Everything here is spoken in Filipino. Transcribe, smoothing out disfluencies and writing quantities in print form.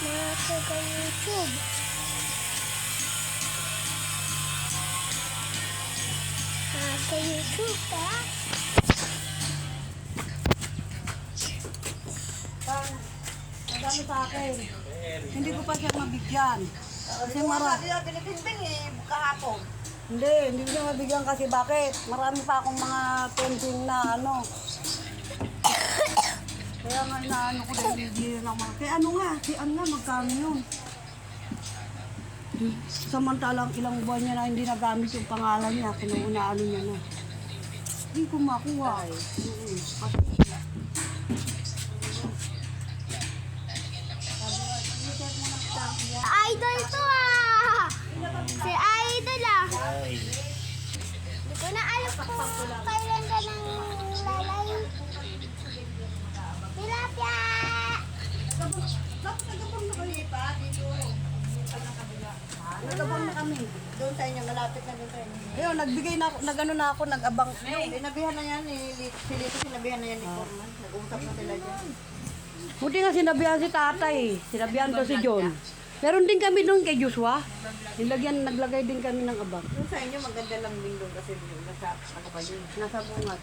Mga taga-YouTube. Taga-YouTube pa. Magano sa akin. Hindi ko pa siya mabigyan. Kasi marami. Pinipinping eh, kahapon. Hindi ko siya mabigyan kasi bakit? Marami pa akong mga painting na ano. Kaya nga inaano ko dahil hindi rin ako. Kaya ano nga, si Ann nga, magkano yun? Samantalang ilang buwan niya na hindi nagamit yung pangalan niya, kinuunaano niya na. Hindi ko makuha eh. Idol to ah! Si Idol ah! Hindi ko na alam kung kailan ka nang lalay. Tilapia! Nagabang na kami. Doon sa inyo, malapit na doon sa inyo. Ayun, nagbigay na ako, nagano na ako, nag-abang. Sinabihan na yan eh, si Lito sinabihan na yan ni Foreman. Nag-uusap na sila dyan. Buti nga sinabihan si tatay, sinabihan ko si John. Meron din kami doon kay Joshua. Naglagay din kami ng abang. Doon sa inyo, maganda lang din doon kasi nasa, ano pa yun? Nasa bungat.